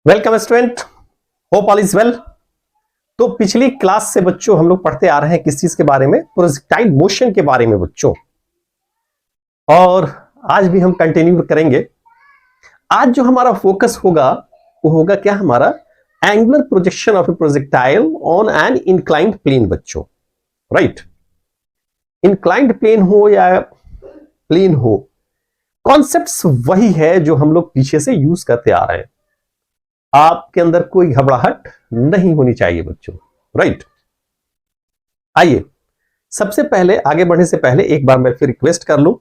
Welcome student, hope all is well. तो पिछली class से बच्चों हम लोग पढ़ते आ रहे हैं किस चीज के बारे में, प्रोजेक्टाइल मोशन के बारे में बच्चों, और आज भी हम कंटिन्यू करेंगे। आज जो हमारा फोकस होगा वो होगा क्या, हमारा angular projection of a projectile on an inclined plane बच्चों, राइट। इंक्लाइंड प्लेन हो या प्लेन हो, कॉन्सेप्ट्स वही है जो हम लोग पीछे से यूज करते आ रहे हैं। आपके अंदर कोई घबराहट नहीं होनी चाहिए बच्चों, राइट। आइए, सबसे पहले आगे बढ़ने से पहले एक बार मैं फिर रिक्वेस्ट कर लूं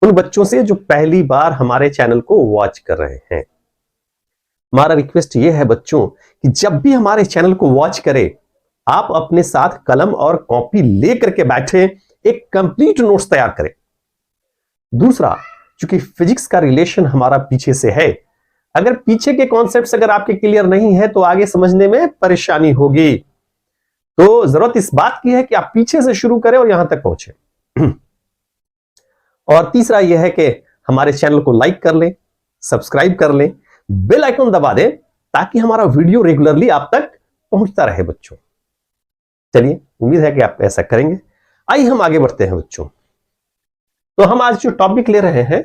उन बच्चों से जो पहली बार हमारे चैनल को वॉच कर रहे हैं। हमारा रिक्वेस्ट यह है बच्चों कि जब भी हमारे चैनल को वॉच करें, आप अपने साथ कलम और कॉपी लेकर के बैठे एक कंप्लीट नोट्स तैयार करें। दूसरा, चूंकि फिजिक्स का रिलेशन हमारा पीछे से है, अगर पीछे के कॉन्सेप्ट्स अगर आपके क्लियर नहीं है तो आगे समझने में परेशानी होगी। तो जरूरत इस बात की है कि आप पीछे से शुरू करें और यहां तक पहुंचे। और तीसरा यह है कि हमारे चैनल को लाइक कर लें, सब्सक्राइब कर लें, बेल आइकन दबा दें ताकि हमारा वीडियो रेगुलरली आप तक पहुंचता रहे बच्चों। चलिए, उम्मीद है कि आप ऐसा करेंगे। आइए हम आगे बढ़ते हैं बच्चों। तो हम आज जो टॉपिक ले रहे हैं,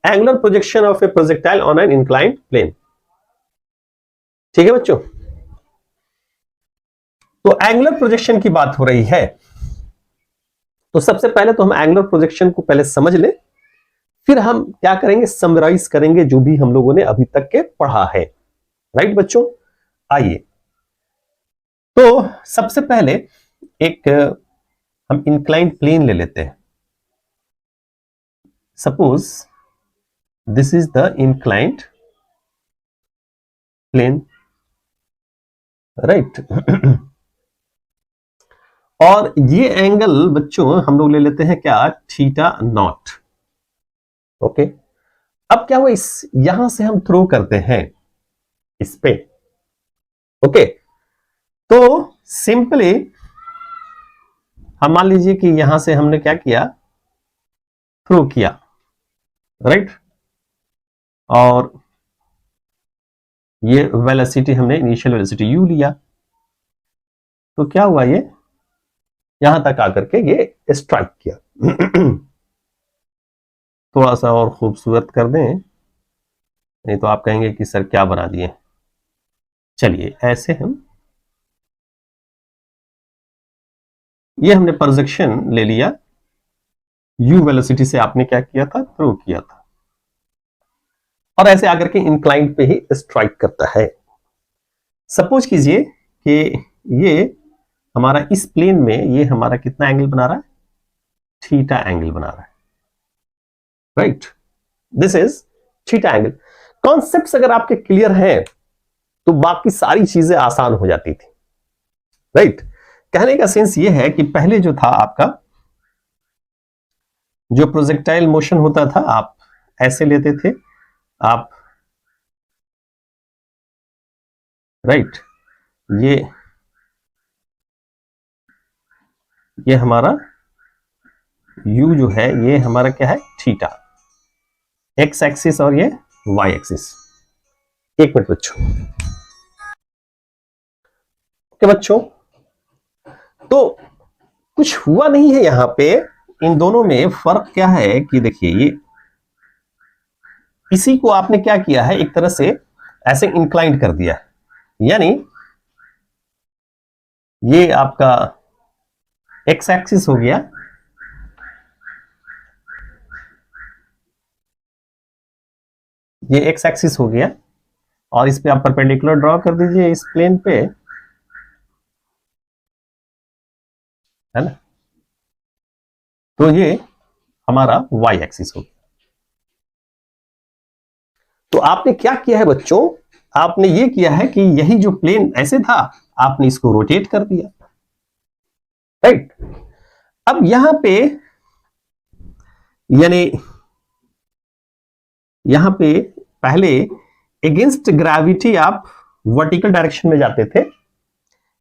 angular projection of a projectile on an inclined plane. ठीक है बच्चों, तो एंगुलर प्रोजेक्शन की बात हो रही है। तो सबसे पहले तो हम एंगुलर प्रोजेक्शन को पहले समझ लें, फिर हम क्या करेंगे, समराइज करेंगे जो भी हम लोगों ने अभी तक के पढ़ा है, राइट बच्चों। आइए, तो सबसे पहले एक हम इंक्लाइंड प्लेन ले लेते हैं। Suppose this is the inclined plane, right। और ये एंगल बच्चों हम लोग ले लेते हैं क्या, थीटा नॉट। ओके, अब क्या हुआ, इस यहां से हम थ्रो करते हैं इस पे। ओके, तो सिंपली हम मान लीजिए कि यहां से हमने क्या किया, थ्रो किया, राइट। और ये वेलोसिटी हमने इनिशियल वेलोसिटी u लिया, तो क्या हुआ, ये यहां तक आकर के ये स्ट्राइक किया। थोड़ा सा और खूबसूरत कर दें, नहीं तो आप कहेंगे कि सर क्या बना दिए। चलिए, ऐसे हम ये हमने प्रोजेक्शन ले लिया, u वेलोसिटी से आपने क्या किया था, थ्रो किया था, और ऐसे आकर के इंक्लाइंड पे ही स्ट्राइक करता है। सपोज कीजिए कि ये हमारा इस प्लेन में ये हमारा कितना एंगल बना रहा है, थीटा एंगल बना रहा है, right. This is theta angle. Concepts अगर आपके क्लियर हैं तो बाकी सारी चीजें आसान हो जाती थी, राइट। कहने का सेंस ये है कि पहले जो था आपका, जो प्रोजेक्टाइल मोशन होता था, आप ऐसे लेते थे आप, राइट। ये हमारा u जो है, ये हमारा क्या है, थीटा एक्स एक्सिस, और ये y एक्सिस। एक मिनट बच्चों, ओके बच्चों, तो कुछ हुआ नहीं है यहां पे। इन दोनों में फर्क क्या है कि देखिए, ये इसी को आपने क्या किया है, एक तरह से ऐसे इंक्लाइंड कर दिया है, यानी ये आपका एक्स एक्सिस हो गया, ये एक्स एक्सिस हो गया, और इस पे आप परपेंडिकुलर ड्रॉ कर दीजिए इस प्लेन पे, है ना। तो ये हमारा y एक्सिस हो गया। तो आपने क्या किया है बच्चों, आपने ये किया है कि यही जो प्लेन ऐसे था, आपने इसको रोटेट कर दिया, राइट। अब यहां पे, यानी यहां पे पहले अगेंस्ट ग्रेविटी आप वर्टिकल डायरेक्शन में जाते थे,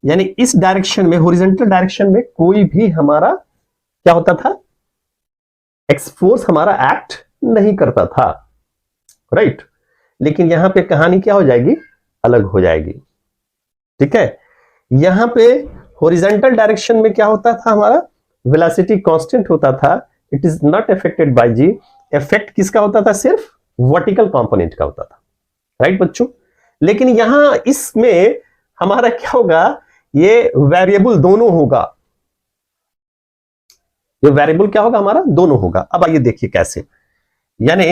यानी इस डायरेक्शन में, हॉरिजॉन्टल डायरेक्शन में कोई भी हमारा क्या होता था, एक्स फोर्स हमारा एक्ट नहीं करता था, राइट। लेकिन यहां पे कहानी क्या हो जाएगी, अलग हो जाएगी। ठीक है, यहां पे हॉरिजॉन्टल डायरेक्शन में क्या होता था, हमारा वेलोसिटी कांस्टेंट होता था, it is not affected by G. Effect किसका होता था, सिर्फ वर्टिकल कंपोनेंट का होता था, राइट बच्चों। लेकिन यहां इसमें हमारा क्या होगा, ये वेरिएबल दोनों होगा, ये वेरिएबल क्या होगा हमारा, दोनों होगा। अब आइए देखिए कैसे, यानी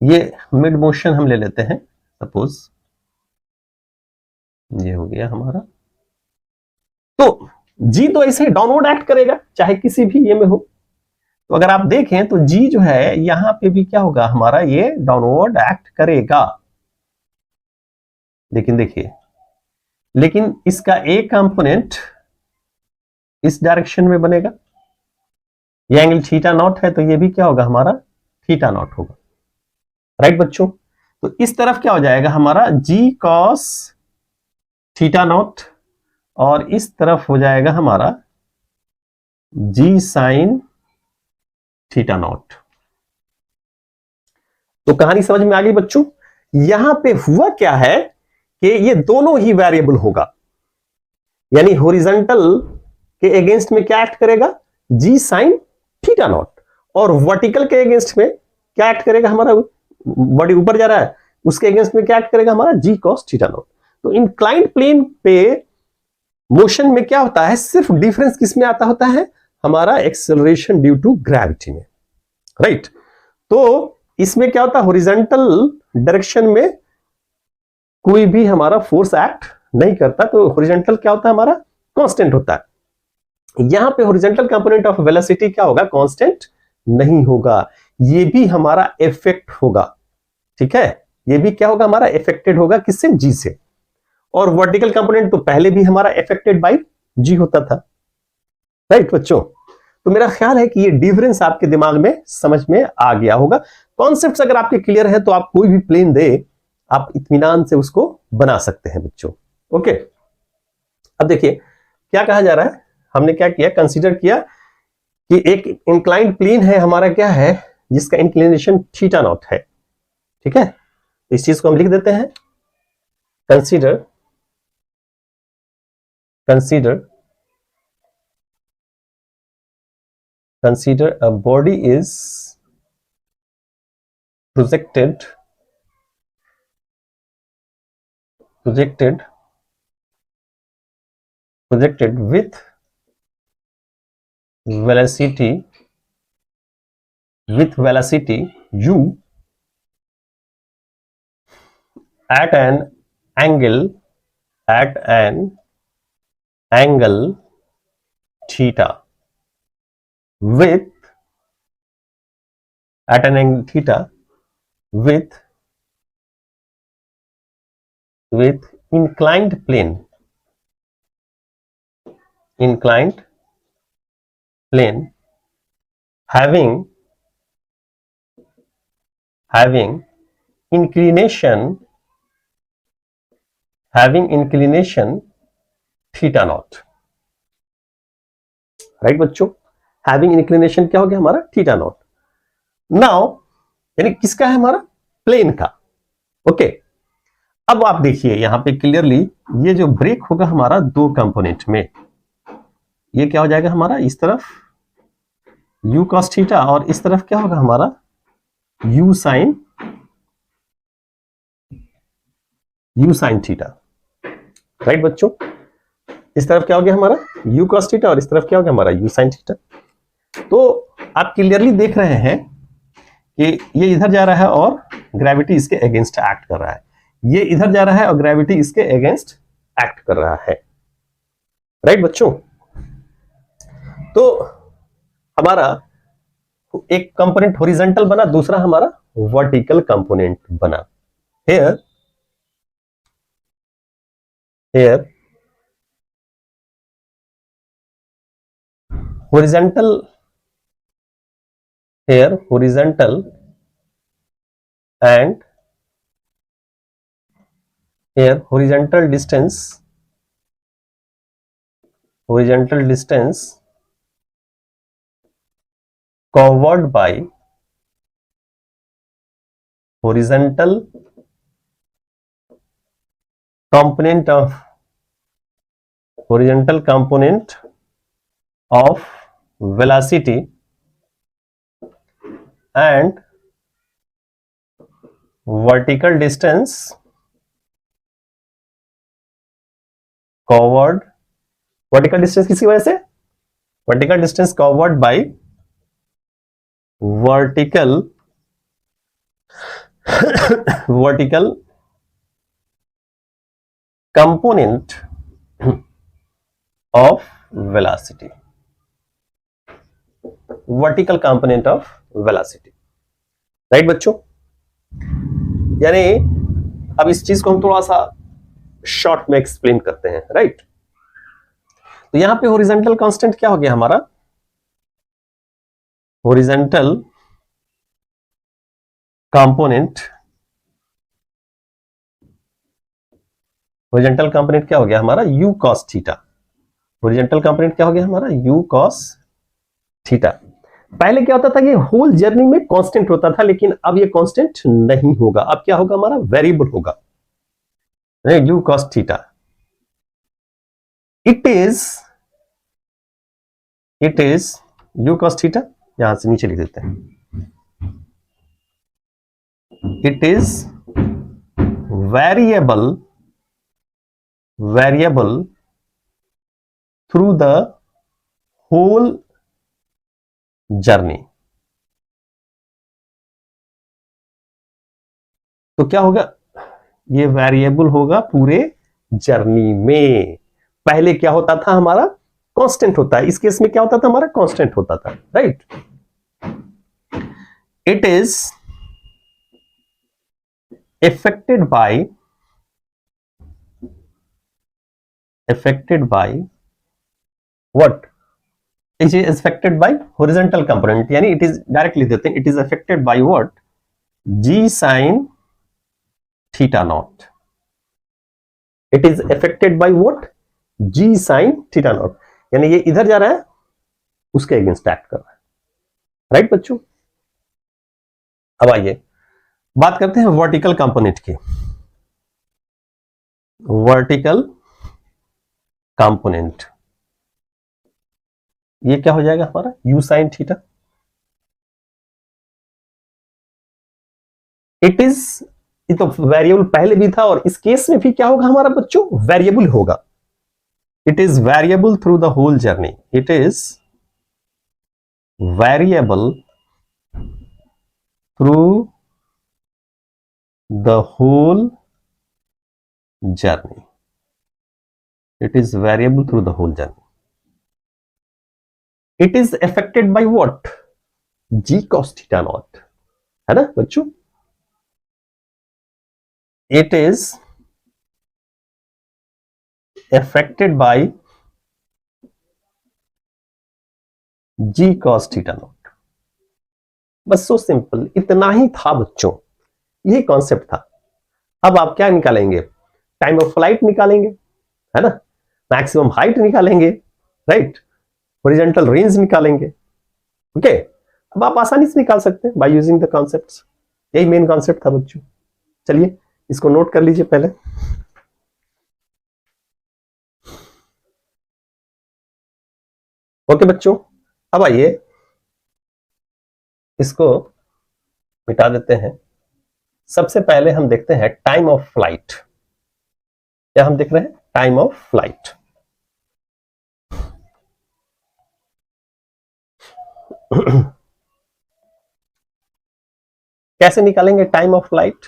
ये मिड मोशन हम ले लेते हैं, सपोज ये हो गया हमारा, तो जी तो ऐसे ही डाउनवर्ड एक्ट करेगा चाहे किसी भी ये में हो। तो अगर आप देखें तो जी जो है यहां पे भी क्या होगा हमारा, ये डाउनवर्ड एक्ट करेगा। लेकिन देखिए, लेकिन इसका एक कंपोनेंट इस डायरेक्शन में बनेगा, ये एंगल थीटा नॉट है, तो ये भी क्या होगा हमारा, थीटा नॉट होगा, राइट बच्चों। तो इस तरफ क्या हो जाएगा हमारा, जी कॉस थीटा नॉट, और इस तरफ हो जाएगा हमारा जी साइन थीटा नॉट। तो कहानी समझ में आ गई बच्चों। यहां पे हुआ क्या है कि ये दोनों ही वेरिएबल होगा, यानी हॉरिजॉन्टल के अगेंस्ट में क्या एक्ट करेगा, जी साइन थीटा नॉट, और वर्टिकल के अगेंस्ट में क्या एक्ट करेगा हमारा, बॉडी ऊपर जा रहा है उसके अगेंस्ट में क्या एक्ट करेगा हमारा, जी कॉस थीटा नॉट। तो इंक्लाइंड प्लेन पे मोशन में क्या होता है, सिर्फ डिफरेंस किसमें आता होता है, हमारा एक्सेलरेशन ड्यू टू ग्रेविटी में, राइट। तो इसमें क्या होता है, हॉरिजॉन्टल डायरेक्शन में कोई भी हमारा फोर्स एक्ट नहीं करता, तो हॉरिजॉन्टल क्या होता है हमारा, कांस्टेंट होता है। यहां पे हॉरिजॉन्टल कंपोनेंट ऑफ वेलोसिटी क्या होगा, कांस्टेंट नहीं होगा, ये भी हमारा इफेक्ट होगा। ठीक है, ये भी क्या होगा हमारा, इफेक्टेड होगा, किससे, जी से। और वर्टिकल कंपोनेंट तो पहले भी हमारा इफेक्टेड बाय जी होता था, राइट बच्चों। तो मेरा ख्याल है कि ये डिफरेंस आपके दिमाग में समझ में आ गया होगा। कॉन्सेप्ट्स अगर आपके क्लियर है तो आप कोई भी प्लेन दे, आप इत्मीनान से उसको बना सकते हैं बच्चों। ओके, अब देखिए क्या कहा जा रहा है, हमने क्या किया, कंसीडर किया कि एक इंक्लाइंड प्लेन है हमारा, क्या है, जिसका इंक्लिनेशन थीटा नॉट है। ठीक है, इस चीज को हम लिख देते हैं, consider consider consider a body is projected with velocity u at an angle theta with at an angle theta with inclined plane having inclination theta naught, right बच्चों। हैविंग इंक्लिनेशन क्या हो गया हमारा, थीटा नॉट। नाउ यानी किसका है हमारा, plane का। ओके, अब आप देखिए यहां पे क्लियरली, ये जो ब्रेक होगा हमारा दो कंपोनेंट में, ये क्या हो जाएगा हमारा, इस तरफ u cos थीटा, और इस तरफ क्या होगा हमारा, u sin थीटा, राइट बच्चों। इस तरफ क्या हो गया हमारा, u cos थीटा, और इस तरफ क्या हो गया हमारा, u sin थीटा। तो आप क्लियरली देख रहे हैं कि ये इधर जा रहा है और ग्रेविटी इसके अगेंस्ट एक्ट कर रहा है, ये इधर जा रहा है और ग्रेविटी इसके अगेंस्ट एक्ट कर रहा है, राइट बच्चों। तो हमारा एक कंपोनेंट हॉरिजॉन्टल बना, दूसरा हमारा वर्टिकल कंपोनेंट बना। here horizontal and horizontal distance covered by horizontal component of horizontal component of velocity and vertical distance covered, vertical distance किसकी वजह से, vertical distance covered by vertical component of velocity, vertical component of velocity, right बच्चों। यानी अब इस चीज को हम थोड़ा सा शॉर्ट में एक्सप्लेन करते हैं, राइट। तो यहां पे हॉरिजॉन्टल कांस्टेंट क्या हो गया हमारा, हॉरिजॉन्टल कंपोनेंट, हॉरिजॉन्टल कंपोनेंट क्या हो गया हमारा, u cos theta. Horizontal component क्या हो गया हमारा, u cos थीटा। पहले क्या होता था, ये होल जर्नी में कांस्टेंट होता था, लेकिन अब ये कांस्टेंट नहीं होगा। अब क्या होगा हमारा, वेरिएबल होगा, u cos theta. It is u cos theta, यहां से नीचे लिख देते हैं, it is variable through the whole journey। तो क्या होगा, ये वेरिएबल होगा पूरे जर्नी में। पहले क्या होता था हमारा, कांस्टेंट होता है, इस केस में क्या होता था हमारा, कांस्टेंट होता था, right. It is affected by what, it is affected by horizontal component, यानी it is directly देते हैं, it is affected by what, g sin theta naught। it is affected by what, g sin theta naught, यानी ये इधर जा रहा है, उसके अगेंस्ट एक्ट कर रहा है, राइट बच्चों। अब आइए बात करते हैं वर्टिकल कंपोनेंट की। वर्टिकल कंपोनेंट, ये क्या हो जाएगा हमारा, u sin theta. It is, ये तो वेरिएबल पहले भी था, और इस केस में भी क्या होगा हमारा बच्चों, वेरिएबल होगा। It is variable through the whole journey, it is variable through the whole journey, it is variable through the whole journey। it is affected by what, g cos theta naught, है ना बच्चों। it is affected by g cos theta naught। बस so simple, इतना ही था बच्चों, यही concept था। अब आप क्या निकालेंगे, टाइम ऑफ फ्लाइट निकालेंगे, है ना, मैक्सिमम हाइट निकालेंगे, राइट, हॉरिजॉन्टल रेंज निकालेंगे, ओके। अब आप आसानी से निकाल सकते हैं बाय यूजिंग द कॉन्सेप्ट्स, यही मेन कॉन्सेप्ट था बच्चों। चलिए इसको नोट कर लीजिए पहले। ओके बच्चों, अब आइए इसको मिटा देते हैं। सबसे पहले हम देखते हैं टाइम ऑफ फ्लाइट। क्या हम देख रहे हैं, टाइम ऑफ फ्लाइट। कैसे निकालेंगे टाइम ऑफ फ्लाइट,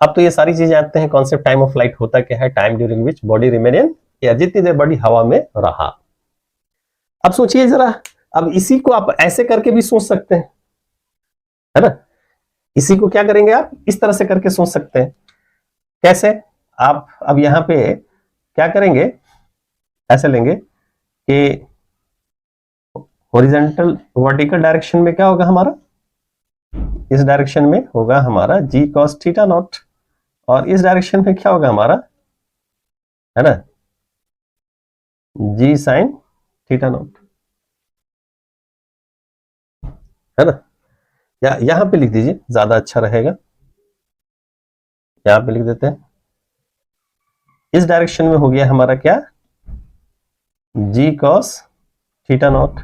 अब तो ये सारी चीजें जानते हैं कॉन्सेप्ट। टाइम ऑफ फ्लाइट होता क्या है, time during which body remain in air, जितनी देर बॉडी हवा में रहा। अब सोचिए जरा, अब इसी को आप ऐसे करके भी सोच सकते हैं, है ना। इसी को क्या करेंगे आप, इस तरह से करके सोच सकते हैं। कैसे, आप अब यहां पे क्या करेंगे, ऐसे लेंगे कि हॉरिजॉन्टल वर्टिकल डायरेक्शन में क्या होगा हमारा, इस डायरेक्शन में होगा हमारा जी कॉस थीटा नॉट, और इस डायरेक्शन में क्या होगा हमारा, है ना, जी साइन थीटा नॉट, है ना। या यहां पे लिख दीजिए, ज्यादा अच्छा रहेगा। यहां पे लिख देते हैं, इस डायरेक्शन में हो गया हमारा क्या, जी कॉस थीटा नॉट,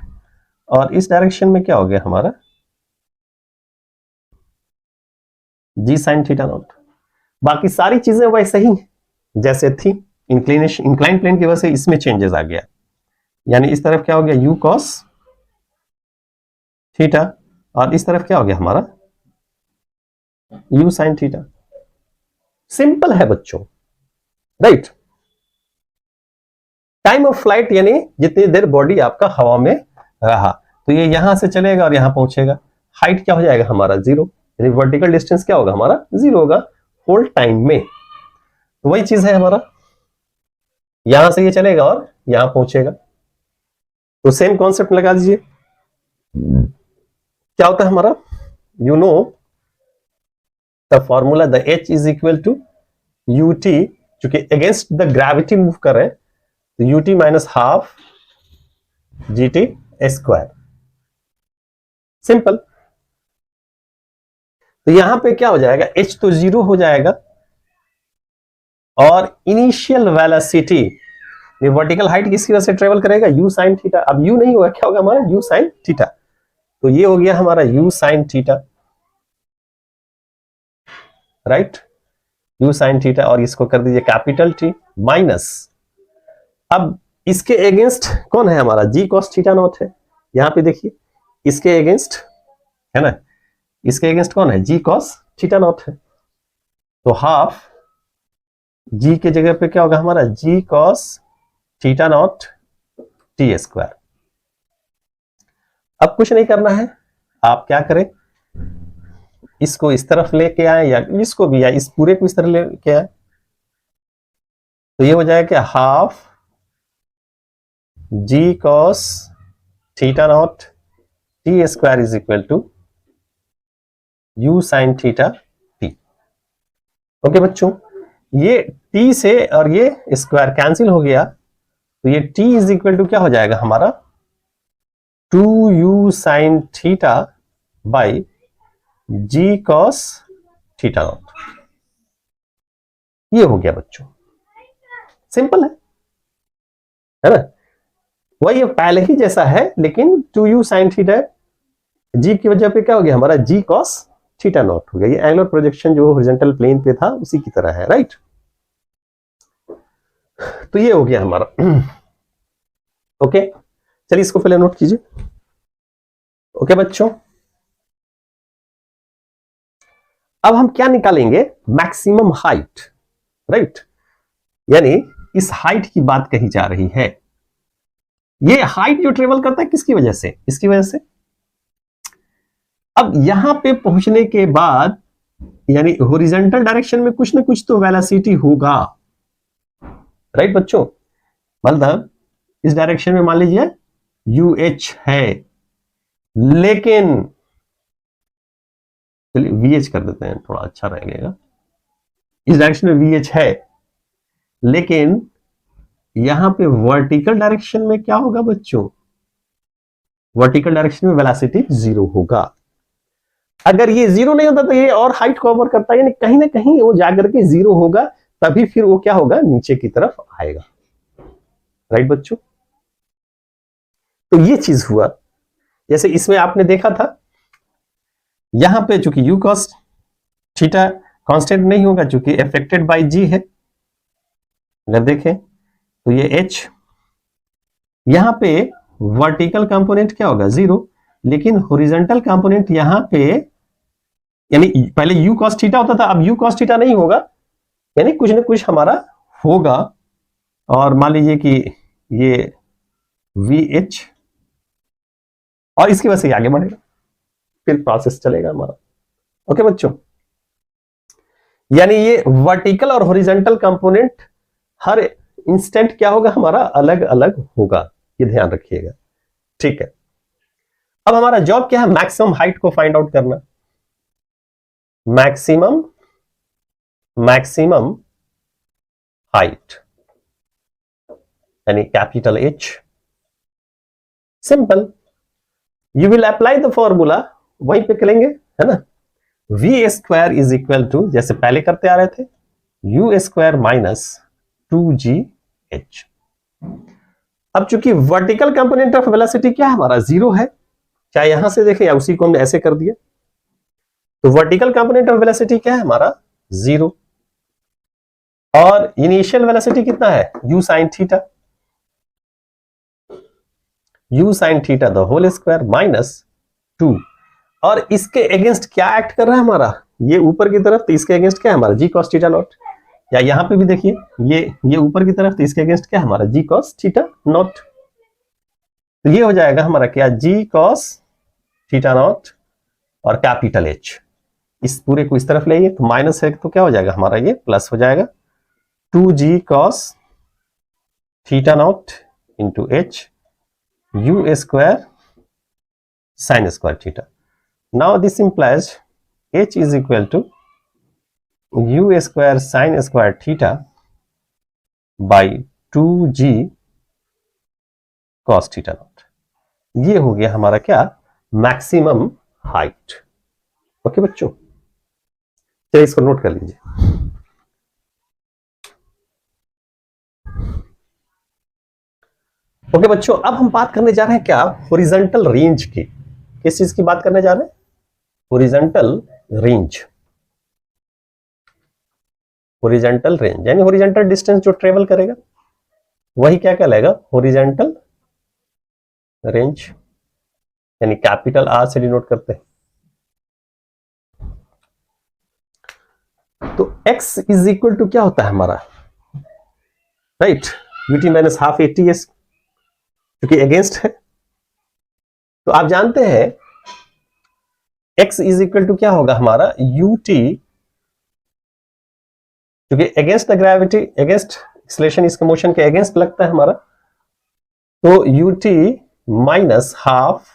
और इस डायरेक्शन में क्या हो गया हमारा, जी साइन थीटा नॉट। बाकी सारी चीजें वैसे ही जैसे थी, इंक्लिनेशन इंक्लाइन प्लेन की वजह से इसमें चेंजेस आ गया, यानी इस तरफ क्या हो गया यू कॉस थीटा, और इस तरफ क्या हो गया हमारा यू साइन थीटा। सिंपल है बच्चों, राइट। टाइम ऑफ फ्लाइट यानी जितनी देर बॉडी आपका हवा में रहा, तो ये यहां से चलेगा और यहां पहुंचेगा, हाइट क्या हो जाएगा हमारा जीरो, यानी वर्टिकल डिस्टेंस क्या होगा हमारा जीरो होगा होल टाइम में। तो वही चीज है हमारा, यहां से ये चलेगा और यहां पहुंचेगा, तो सेम कॉन्सेप्ट लगा दीजिए। क्या होता है हमारा, you know the formula, the H is equal to U T, चूंकि अगेंस्ट द ग्रेविटी मूव कर रहे हैं, तो U T minus half G T square, simple. तो यहां पे क्या हो जाएगा, एच तो जीरो हो जाएगा, और इनिशियल वेलोसिटी वर्टिकल हाइट किसकी वजह से ट्रेवल करेगा, यू साइन थीटा। अब यू नहीं होगा, क्या होगा हमारा यू साइन थीटा, तो ये हो गया हमारा you sine theta, right, you sine theta, और इसको कर दीजिए कैपिटल टी माइनस, अब इसके अगेंस्ट कौन है हमारा, जी कॉस थीटा नॉट है, यहां पे देखिए इसके अगेंस्ट है ना, इसके अगेंस्ट कौन है, जी कॉस थीटा नॉट है, तो हाफ जी के जगह पे क्या होगा हमारा g cos theta not T square. अब कुछ नहीं करना है, आप क्या करें, इसको इस तरफ लेके आए या इसको भी, या इस पूरे को इस तरह लेके आए, तो ये हो जाएगा क्या, half G cos theta not T square is equal to U sine theta T. Okay बच्चों, ये टी से और ये स्क्वायर कैंसिल हो गया, तो ये टी इज इक्वल टू क्या हो जाएगा हमारा 2u sine theta by ji cos theta naught. ये हो गया बच्चों, सिंपल है ना, वही पहले ही जैसा है, लेकिन 2u साइन थीटा जी की वजह पे क्या हो गया हमारा जी कॉस थीटा नॉट हो गया, ये एंगुलर प्रोजेक्शन जो हॉरिजॉन्टल प्लेन पे था उसी की तरह है, राइट। तो ये हो गया हमारा ओके, चलिए इसको पहले नोट कीजिए। ओके बच्चों, अब हम क्या निकालेंगे, मैक्सिमम हाइट, राइट, यानी इस हाइट की बात कही जा रही है। ये हाइट जो ट्रेवल करता है किसकी वजह से, इसकी वजह से। अब यहां पे पहुंचने के बाद यानी हॉरिजॉन्टल डायरेक्शन में कुछ ना कुछ तो वेलोसिटी होगा, राइट बच्चों, मतलब इस डायरेक्शन में मान लीजिए UH है, लेकिन चलिए VH कर देते हैं, थोड़ा अच्छा रहेगा, इस डायरेक्शन में VH है, लेकिन यहां पे वर्टिकल डायरेक्शन में क्या होगा बच्चों, वर्टिकल डायरेक्शन में वेलोसिटी जीरो होगा। अगर ये जीरो नहीं होता तो ये और हाइट कवर करता है, यानी कहीं ना कहीं वो जाकर के जीरो होगा, तभी फिर वो क्या होगा नीचे की तरफ आएगा, राइट बच्चों। तो ये चीज हुआ, जैसे इसमें आपने देखा था, यहां पे चूंकि यू कॉस थीटा कांस्टेंट नहीं होगा, चूंकि अफेक्टेड बाय जी है, अगर देखें तो ये एच, यहां पे वर्टिकल कंपोनेंट क्या होगा जीरो, लेकिन हॉरिजॉन्टल कंपोनेंट यहां पे, यानी पहले यू कॉस थीटा होता था, अब यू कॉस थीटा नहीं होगा, यानी कुछ ना कुछ हमारा होगा, और मान लीजिए कि ये VH, और इसकी वजह से आगे बढ़ेगा, फिर प्रोसेस चलेगा हमारा। ओके बच्चों, यानी ये वर्टिकल और हॉरिजॉन्टल कंपोनेंट हर इंस्टेंट क्या होगा हमारा अलग अलग होगा, ये ध्यान रखिएगा, ठीक है। अब हमारा जॉब क्या है, मैक्सिमम हाइट को फाइंड आउट करना, मैक्सिमम हाइट यानी capital H, simple, you will apply the formula, वहीं पे करेंगे है ना, v square is equal to, जैसे पहले करते आ रहे थे, यू स्क्वायर माइनस 2gh। अब चूंकि वर्टिकल कंपोनेंट ऑफ वेलोसिटी क्या है हमारा, जीरो है, चाहे यहां से देखें या उसी को हमने ऐसे कर दिया, तो वर्टिकल कंपोनेंट ऑफ वेलोसिटी क्या है हमारा, जीरो। और इनिशियल वेलोसिटी कितना है, u sin theta, u sin theta the whole square minus 2। और इसके अगेंस्ट क्या एक्ट कर रहा है हमारा, ये ऊपर की तरफ, तो इसके अगेंस्ट क्या है हमारा, g cos थीटा नॉट। या यहां पे भी देखिए, ये ऊपर की तरफ, तो इसके अगेंस्ट क्या है हमारा, g cos थीटा नॉट। तो ये हो जाएगा हमारा क्या, g cos थीटा नॉट और कैपिटल H। इस पूरे को इस तरफ ले, तो माइनस है तो क्या हो जाएगा हमारा, ये प्लस हो जाएगा, 2g cos theta naught into H u square sin square theta. Now this implies H is equal to u square sin square theta by 2g cos theta naught. ये हो गया हमारा क्या, मैक्सिमम हाइट। ओके बच्चों, चलिए इसको note कर लीजिए। ओके बच्चों, अब हम बात करने जा रहे हैं क्या, हॉरिजॉन्टल रेंज की। किस चीज की बात करने जा रहे हैं, हॉरिजॉन्टल रेंज। हॉरिजॉन्टल रेंज यानी हॉरिजॉन्टल डिस्टेंस जो ट्रेवल करेगा वही क्या कहलाएगा, हॉरिजॉन्टल रेंज, यानी कैपिटल आर से डिनोट करते हैं। तो x इज इक्वल टू क्या होता है हमारा, right, ut minus half ATS, क्योंकि अगेंस्ट है। तो आप जानते हैं x इज इक्वल टू क्या होगा हमारा, ut, क्योंकि against the gravity, against acceleration, इसके मोशन के अगेंस्ट लगता है हमारा, तो ut minus half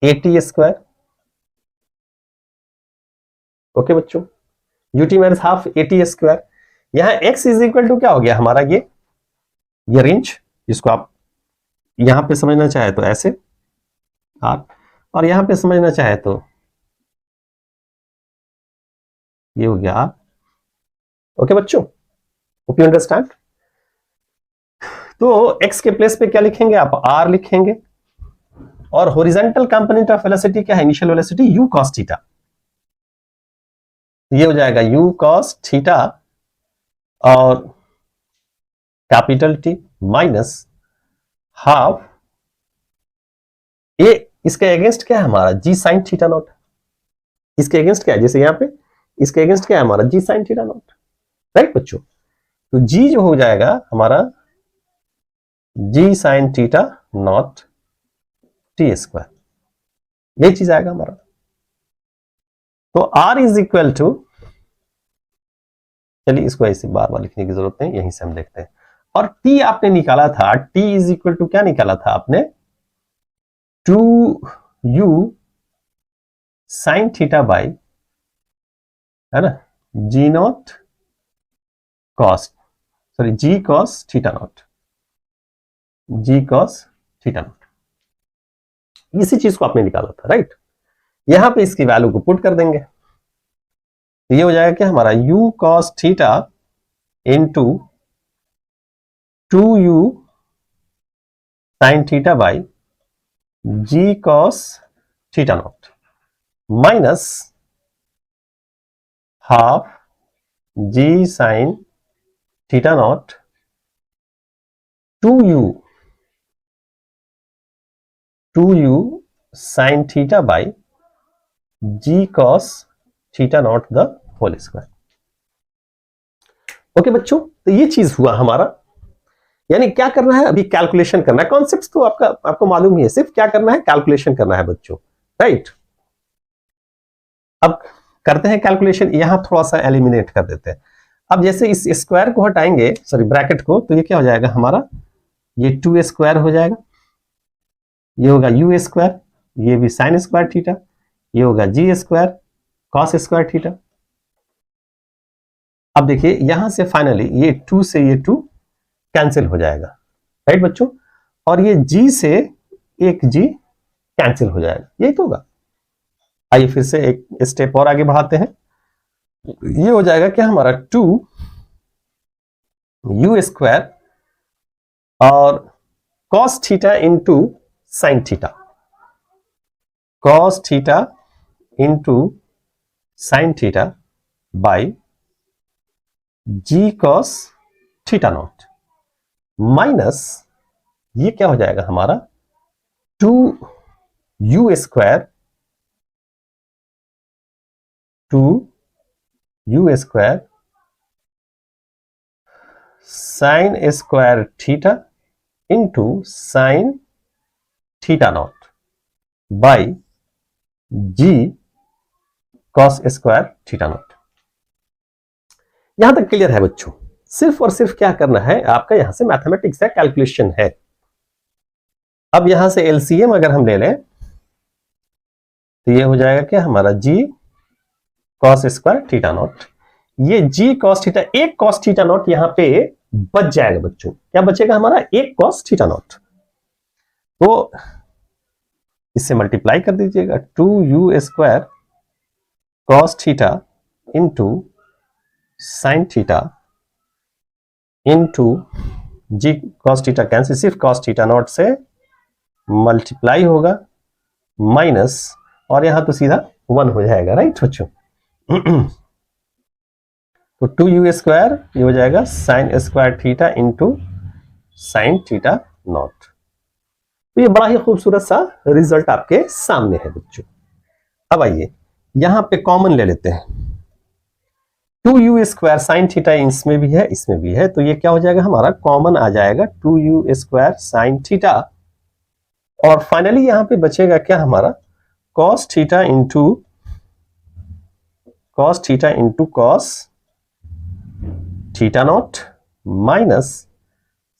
AT square. Okay बच्चों, ut minus half AT square. यहां x इज इक्वल टू क्या हो गया हमारा, ये रेंज, जिसको आप यहां पे समझना चाहे तो ऐसे आप, और यहां पे समझना चाहे तो ये हो गया आप। ओके बच्चों, होप यू अंडरस्टैंड। तो x के प्लेस पे क्या लिखेंगे आप, r लिखेंगे, और हॉरिजॉन्टल कंपोनेंट ऑफ वेलोसिटी क्या है, initial velocity u cos theta. ये हो जाएगा u cos थीटा और कैपिटल T माइनस हाफ, ये इसके अगेंस्ट क्या है हमारा, g sin थीटा नॉट। इसके अगेंस्ट क्या है, जैसे यहां पे इसके अगेंस्ट क्या है हमारा, g sin theta not, right बच्चों। तो g जो हो जाएगा हमारा g sin theta not t square, ये चीज आएगा हमारा। तो r इज इक्वल टू, चलिए इसको ऐसे बार बार लिखने की जरूरत नहीं, यहीं से हम देखते हैं। और t आपने निकाला था, t इज इक्वल टू क्या निकाला था आपने, 2u sin थीटा बाई, है ना, g not cos, sorry g cos theta not, g cos theta not, इसी चीज को आपने निकाला था, राइट। यहां पे इसकी वैल्यू को पुट कर देंगे, तो ये हो जाएगा क्या हमारा, u cos theta into 2u sin theta by g cos theta naught minus half g sin theta naught 2u sin theta by g cos theta naught the whole square. Okay बच्चों, तो ये चीज हुआ हमारा, यानी क्या करना है, अभी कैलकुलेशन करना है। कॉन्सेप्ट्स तो आपको मालूम ही है, सिर्फ क्या करना है, कैलकुलेशन करना है बच्चों, राइट। अब करते हैं कैलकुलेशन, यहां थोड़ा सा एलिमिनेट कर देते हैं। अब जैसे इस स्क्वायर को हटाएंगे, सॉरी ब्रैकेट को, तो ये क्या हो जाएगा हमारा, ये 2 स्क्वायर हो जाएगा, ये होगा u स्क्वायर, ये भी साइन स्क्वायर थीटा, ये होगा g square cos square theta. अब देखिए यहां से फाइनली ये 2 से ये 2 कैंसिल हो जाएगा, राइट बच्चों, और ये g से एक g कैंसिल हो जाएगा, यही तो होगा। आइए फिर से एक स्टेप और आगे बढ़ाते हैं। ये हो जाएगा क्या हमारा 2u² और cos theta into sine theta, cos theta into sine theta by g cos theta naught minus ये क्या हो जाएगा हमारा 2u² 2u² sine square theta into sine theta not by ji cos square theta naught. यहां तक clear है बच्चों? सिर्फ और सिर्फ क्या करना है आपका, यहां से मैथमेटिक्स है, कैलकुलेशन है। अब यहां से एलसीएम अगर हम ले लें तो ये हो जाएगा क्या हमारा g cos square theta naught. ये जी कॉस थीटा, एक कॉस थीटा नॉट यहां पे बच जाएगा बच्चों। क्या बचेगा हमारा? एक कॉस थीटा नॉट। तो इससे मल्टीप्लाई कर दीजिएगा 2u² cos theta into sine theta into g cos theta cancel, सिर्फ कॉस थीटा नॉट से मल्टीप्लाई होगा माइनस, और यहां तो सीधा 1 हो जाएगा, राइट बच्चों। तो 2u² ये हो जाएगा sign square theta into sine theta not. तो ये बड़ा ही खूबसूरत सा रिजल्ट आपके सामने है बच्चों। अब आइए यहां पे कॉमन ले लेते हैं। 2u² साइन थीटा इसमें भी है, इसमें भी है, तो ये क्या हो जाएगा हमारा? कॉमन आ जाएगा 2u² साइन थीटा, और फाइनली यहां पे बचेगा क्या हमारा? cos theta into cos theta naught minus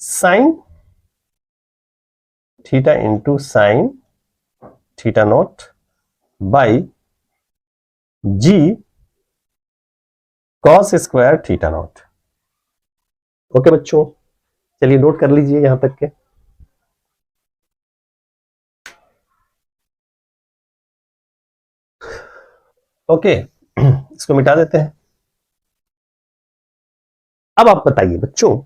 sine theta into sine theta not by ji cos square theta not. Okay बच्चों, चलिए नोट कर लीजिए यहां तक के। ओके, इसको मिटा देते हैं। अब आप बताइए बच्चों,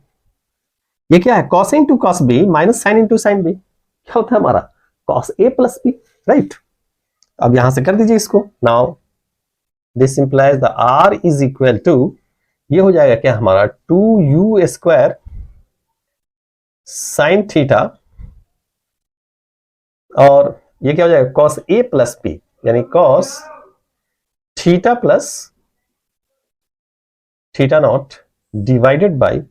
ये क्या है? cos into cos b minus sine into sine b, क्या होता है हमारा? cos a plus b, right. अब यहां से कर दीजिए इसको। Now this implies the r is equal to, ये हो जाएगा क्या हमारा? 2u² साइन थीटा, और ये क्या हो जाएगा? cos a प्लस बी, यानी cos theta plus theta naught divided by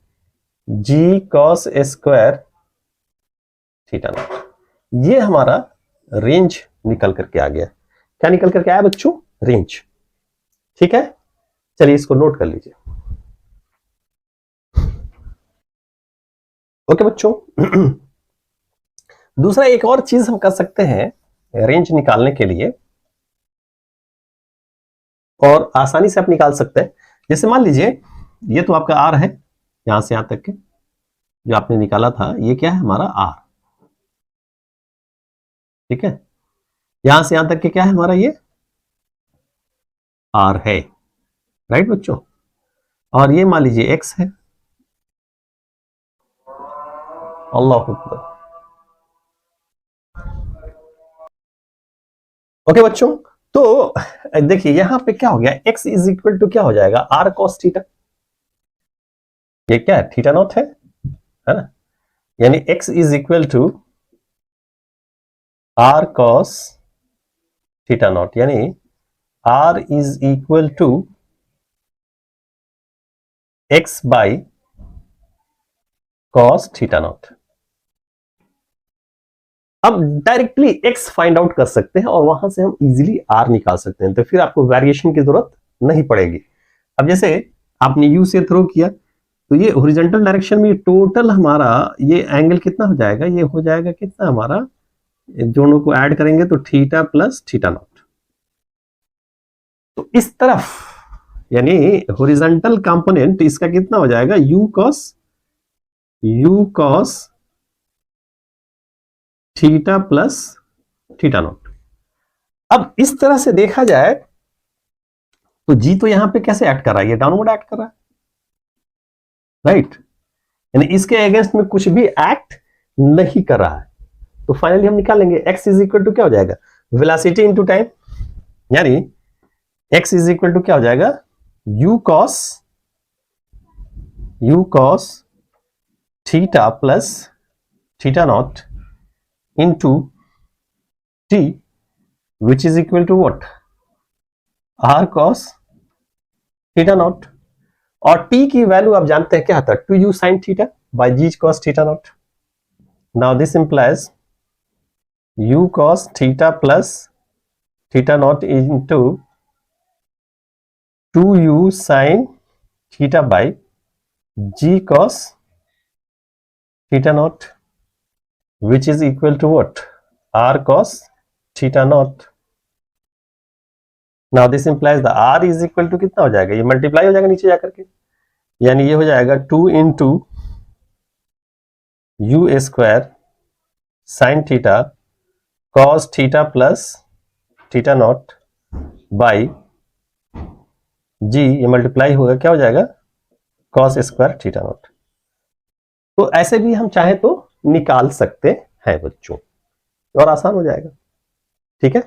ji cos square theta naught. ये हमारा रेंज निकल करके आ गया। क्या निकल करके आया बच्चों? रेंज। ठीक है, चलिए इसको नोट कर लीजिए। ओके बच्चों, दूसरा एक और चीज हम कर सकते हैं रेंज निकालने के लिए, और आसानी से आप निकाल सकते हैं। जैसे मान लीजिए ये तो आपका आर है, यहां से यहां तक के जो आपने निकाला था, ये क्या है हमारा? आर। ठीक है, यहां से यहां तक के क्या है हमारा? ये आर है, राइट बच्चों। और ये मान लीजिए एक्स है। अल्लाह अकबर। ओके बच्चों, तो देखिए यहां पे क्या हो गया? x इज इक्वल टू क्या हो जाएगा? R cos theta. ये क्या है? थीटा नॉट है ना, यानी x is equal to r cos theta naught, यानी r is equal to x by cos theta naught. अब डायरेक्टली x फाइंड आउट कर सकते हैं और वहां से हम इजीली r निकाल सकते हैं, तो फिर आपको वेरिएशन की जरूरत नहीं पड़ेगी। अब जैसे आपने u से थ्रो किया, तो ये हॉरिजॉन्टल डायरेक्शन में टोटल हमारा ये एंगल कितना हो जाएगा? ये हो जाएगा कितना हमारा? दोनों को ऐड करेंगे तो थीटा प्लस थीटा नॉट। तो इस तरफ यानी हॉरिजॉन्टल कंपोनेंट इसका कितना हो जाएगा? u cos theta plus theta naught. अब इस तरह से देखा जाए तो जी तो यहां पे कैसे एक्ट कर रहा है, ये डाउनवर्ड एक्ट कर रहा है, राइट, यानी इसके अगेंस्ट में कुछ भी एक्ट नहीं कर रहा है। तो फाइनली हम निकालेंगे x इज इक्वल टू क्या हो जाएगा, वेलोसिटी इनटू टाइम, यानी x इज इक्वल टू क्या हो जाएगा, u cos theta plus theta naught into t which is equal to what, r cos theta naught. और t की वैल्यू आप जानते हैं क्या आता है, 2u sin theta by g cos theta naught. Now this implies u cos theta plus theta naught into 2u sin theta by g cos theta naught which is equal to what, r cos theta naught। now this implies the r is equal to कितना हो जाएगा, ये multiply हो जाएगा नीचे जाकर के, यानी ये हो जाएगा 2 into u square sine theta cos theta plus theta not by g, ये मल्टीप्लाई होगा क्या हो जाएगा, कॉस स्क्वायर थीटा नॉट। तो ऐसे भी हम चाहे तो निकाल सकते हैं बच्चों, और आसान हो जाएगा। ठीक है,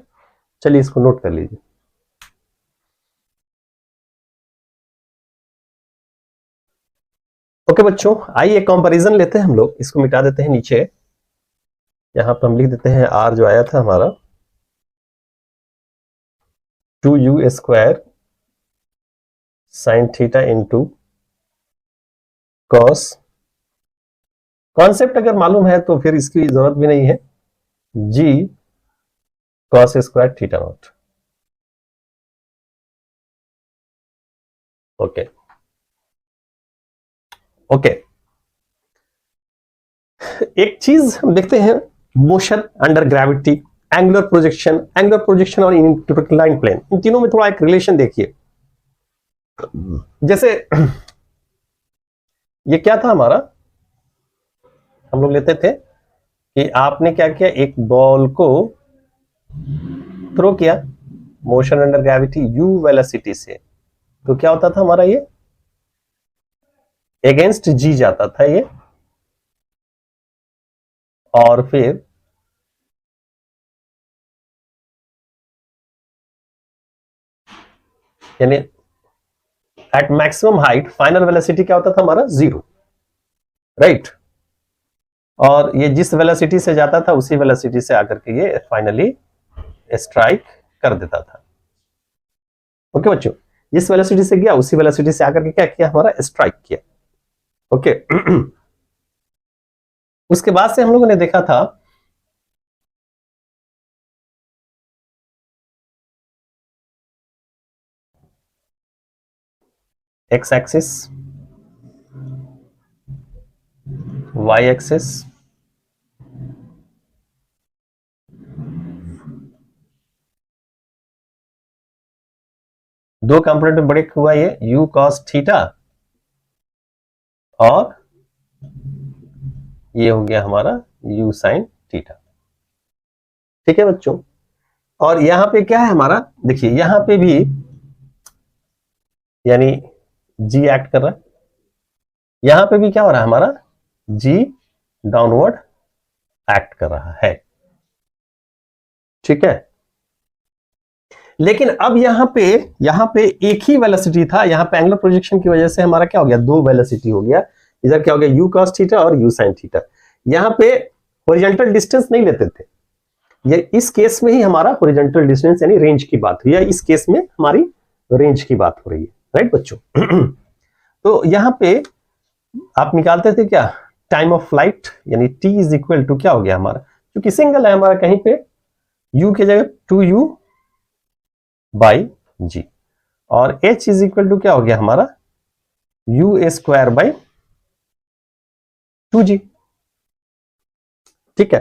चलिए इसको नोट कर लीजिए। ओके बच्चों, आइए कंपैरिजन लेते हैं हम लोग, इसको मिटा देते हैं नीचे, यहां पर हम लिख देते हैं आर जो आया था हमारा 2u square sine theta into cos, concept अगर मालूम है तो फिर इसकी जरूरत भी नहीं है, g cos square theta not. Okay okay, एक चीज हम देखते हैं, motion under gravity, angular projection और इंक्लाइन प्लेन, इन तीनों में थोड़ा एक रिलेशन देखिए। जैसे ये क्या था हमारा, हम लोग लेते थे कि आपने क्या किया, एक बॉल को थ्रो किया motion under gravity u velocity से, तो क्या होता था हमारा, ये अगेंस्ट g जाता था ये, और फिर यानी at maximum height final velocity क्या होता था हमारा, 0, राइट, और ये जिस वेलोसिटी से जाता था उसी वेलोसिटी से आकर के ये फाइनली स्ट्राइक कर देता था। ओके बच्चों, जिस वेलोसिटी से गया उसी वेलोसिटी से आकर के क्या किया, हमारा स्ट्राइक किया। ओके उसके बाद से हम लोगों ने देखा था एक्स एक्सिस, वाई एक्सिस, दो कंपोनेंट में ब्रेक हुआ ये u cos थीटा, और ये हो गया हमारा u sin थीटा। ठीक है बच्चों, और यहां पे क्या है हमारा, देखिए यहां पे भी यानी g एक्ट कर रहा है, यहां पे भी क्या हो रहा है हमारा, g डाउनवर्ड एक्ट कर रहा है। ठीक है, लेकिन अब यहां पे एक ही वेलोसिटी था, यहां पे एंगुलर प्रोजेक्शन की वजह से हमारा क्या हो गया, दो वेलोसिटी हो गया, इधर क्या हो गया u cos थीटा और u sin थीटा। यहां पे हॉरिजॉन्टल डिस्टेंस नहीं लेते थे, ये इस केस में ही हमारा हॉरिजॉन्टल डिस्टेंस यानी रेंज की बात हुई है, इस केस में हमारी रेंज की बात हो रही है, राइट बच्चों। तो यहां पे आप निकालते थे क्या, टाइम ऑफ फ्लाइट, यानी t इज इक्वल टू क्या हो गया हमारा, क्योंकि सिंगल है हमारा, कहीं पे u की जगह 2u बाई जी, और h इज इक्वल टू क्या हो गया हमारा, u स्क्वायर बाई 2g। ठीक है,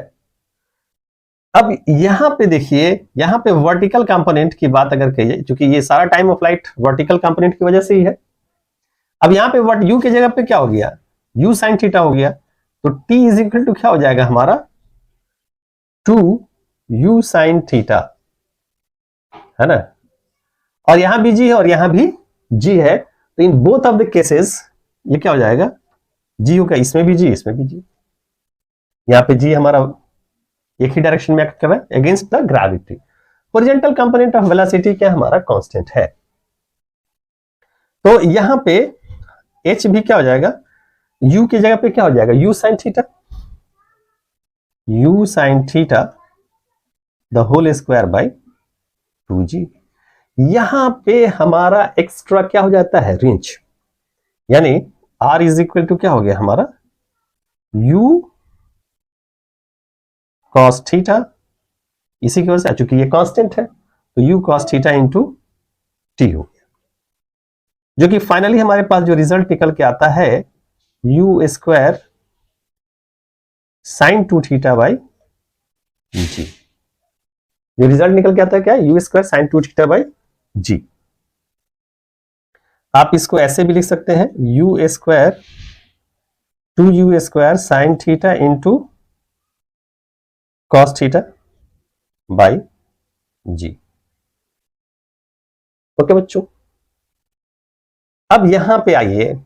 अब यहां पे देखिए, यहां पे वर्टिकल कंपोनेंट की बात अगर कहिए, क्योंकि ये सारा time of flight vertical component की वजह से ही है। अब यहां पे व्हाट u की जगह पे क्या हो गया, u sin थीटा हो गया, तो t इज इक्वल टू क्या हो जाएगा हमारा 2u sin थीटा है ना, और यहां भी जी है और यहां भी जी है, तो in both of the cases ये क्या हो जाएगा, जी होगा, इसमें भी जी, इसमें भी जी। यहाँ पे जी हमारा एक ही डायरेक्शन में एक्ट कर रहा है against the gravity. Horizontal component of velocity क्या हमारा कांस्टेंट है। तो यहां पे एच भी क्या हो जाएगा, यू की जगह पे क्या हो जाएगा, u sine theta, u sine theta the whole square by 2g। यहां पे हमारा एक्स्ट्रा क्या हो जाता है, रेंज, यानी r इज इक्वल टू क्या हो गया हमारा, u cos थीटा, इसी की वजह से चूंकि ये कांस्टेंट है तो u cos theta into T हो गया, जो कि फाइनली हमारे पास जो रिजल्ट निकल के आता है u square sine 2 theta by g. जो रिजल्ट निकल के आता है क्या, u square sine 2 theta by g. आप इसको ऐसे भी लिख सकते हैं, u square 2u square sine theta into cos theta by g. Okay बच्चों, अब यहां पे आइए,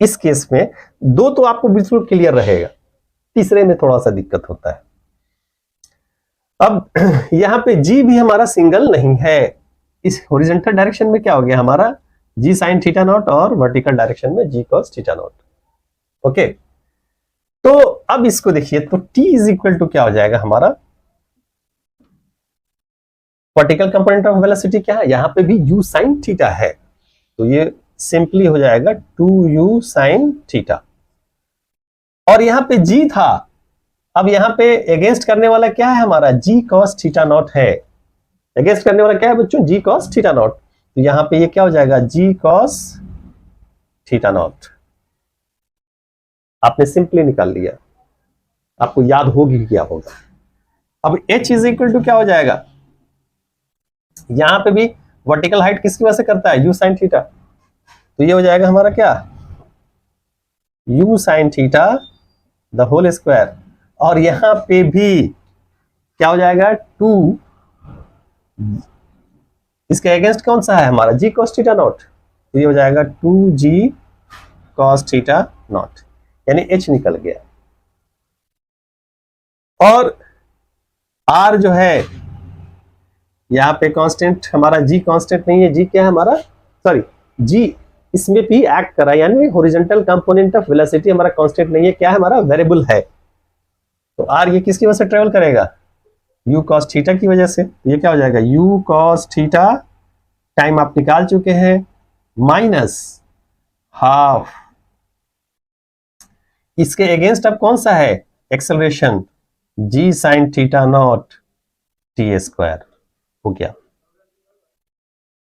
इस केस में दो तो आपको बिल्कुल क्लियर रहेगा, तीसरे में थोड़ा सा दिक्कत होता है। अब यहां पे जी भी हमारा सिंगल नहीं है, इस हॉरिजॉन्टल डायरेक्शन में क्या हो गया हमारा, जी साइन थीटा नॉट, और वर्टिकल डायरेक्शन में जी कॉस थीटा नॉट। ओके, तो अब इसको देखिए, तो t इज इक्वल टू क्या हो जाएगा हमारा, वर्टिकल कंपोनेंट ऑफ वेलोसिटी क्या है, यहां पे भी u साइन थीटा है, तो ये सिंपली हो जाएगा 2u साइन थीटा, और यहां पे g था, अब यहां पे अगेंस्ट करने वाला क्या है हमारा, g cos थीटा नॉट है, अगेंस्ट करने वाला क्या है बच्चों, g cos थीटा नॉट, तो यहां पे ये क्या हो जाएगा, g cos थीटा नॉट। आपने सिंपली निकाल लिया, आपको याद होगी क्या होगा। अब h इज इक्वल टू क्या हो जाएगा, यहां पे भी वर्टिकल हाइट किसकी वजह से करता है, u साइन थीटा, तो ये हो जाएगा हमारा क्या, u sine theta the whole square, और यहां पे भी क्या हो जाएगा 2, इसके अगेंस्ट कौन सा है हमारा, g cos थीटा नॉट, तो ये हो जाएगा 2g cos थीटा नॉट, यानी h निकल गया। और r जो है यहां पे कांस्टेंट हमारा, g कांस्टेंट नहीं है, g क्या है हमारा, सॉरी g इसमें भी एक्ट कर रहा है, यानी हॉरिजॉन्टल कंपोनेंट ऑफ वेलोसिटी हमारा कांस्टेंट नहीं है, क्या है हमारा, वेरिएबल है, तो r ये किसकी वजह से ट्रेवल करेगा, u cos थीटा की वजह से, ये क्या हो जाएगा, u cos थीटा, टाइम आप निकाल चुके हैं, माइनस हाफ, इसके अगेंस्ट अब कौन सा है, acceleration, g sign theta not T square हो गया।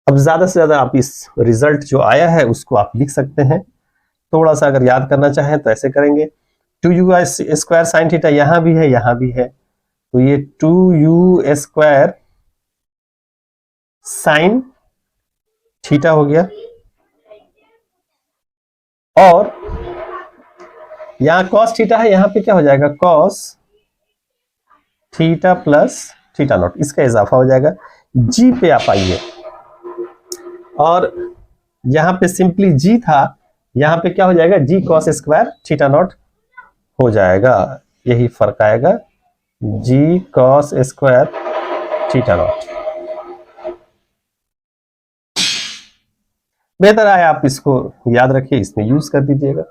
अब ज्यादा से ज्यादा आप इस रिजल्ट जो आया है उसको आप लिख सकते हैं, थोड़ा सा अगर याद करना चाहें तो ऐसे करेंगे, 2u स्क्वायर साइन थीटा यहां भी है, यहां भी है, तो ये 2u स्क्वायर साइन थीटा हो गया, और यहां कॉस थीटा है, यहां पे क्या हो जाएगा, cos theta plus theta not, इसका इजाफा हो जाएगा, जी पे आप आइए, और यहां पे सिंपली g था, यहां पे क्या हो जाएगा, g cos square theta not हो जाएगा, यही फर्क आएगा, g cos square theta not. बेहतर है आप इसको याद रखिए, इसमें यूज कर दीजिएगा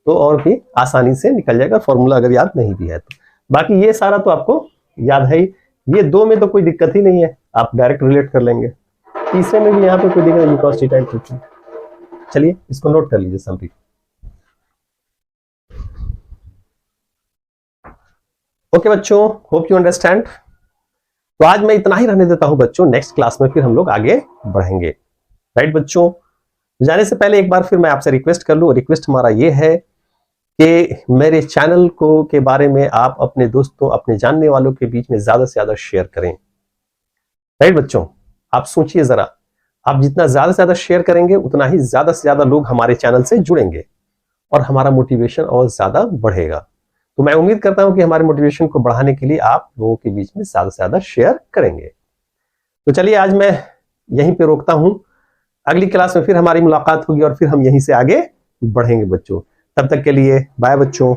तो और भी आसानी से निकल जाएगा, फॉर्मूला अगर याद नहीं भी है तो। बाकी ये सारा तो आपको याद है ही, ये दो में तो कोई दिक्कत ही नहीं है, आप डायरेक्ट रिलेट कर लेंगे, तीसरे में भी यहाँ पे कोई दिक्कत नहीं, cos थीटा इंटू थीटा। चलिए इसको नोट कर लीजिए सभी। ओके बच्चों, होप यू अंडरस्टैंड। तो आज मैं इतना ही रहने देता हूं बच्चों, नेक्स्ट क्लास में फिर हम लोग आगे बढ़ेंगे, राइट बच्चों। जाने से पहले एक बार फिर मैं आपसे रिक्वेस्ट कर लूं, रिक्वेस्ट हमारा ये है कि मेरे चैनल को के बारे में आप अपने दोस्तों, अपने जानने वालों के बीच में ज्यादा से ज्यादा शेयर करें, राइट बच्चों। आप सोचिए जरा, आप जितना ज्यादा से ज्यादा शेयर करेंगे उतना ही ज्यादा से ज्यादा लोग हमारे चैनल से जुड़ेंगे और हमारा मोटिवेशन और ज्यादा बढ़ेगा। तो मैं उम्मीद करता हूं कि हमारे मोटिवेशन को बढ़ाने के लिए आप लोगों के बीच में ज्यादा से ज्यादा शेयर करेंगे। तो चलिए आज मैं यहीं पे रोकता हूं, अगली क्लास में फिर हमारी मुलाकात होगी और फिर हम यहीं से आगे बढ़ेंगे बच्चों। तब तक के लिए बाय बच्चों।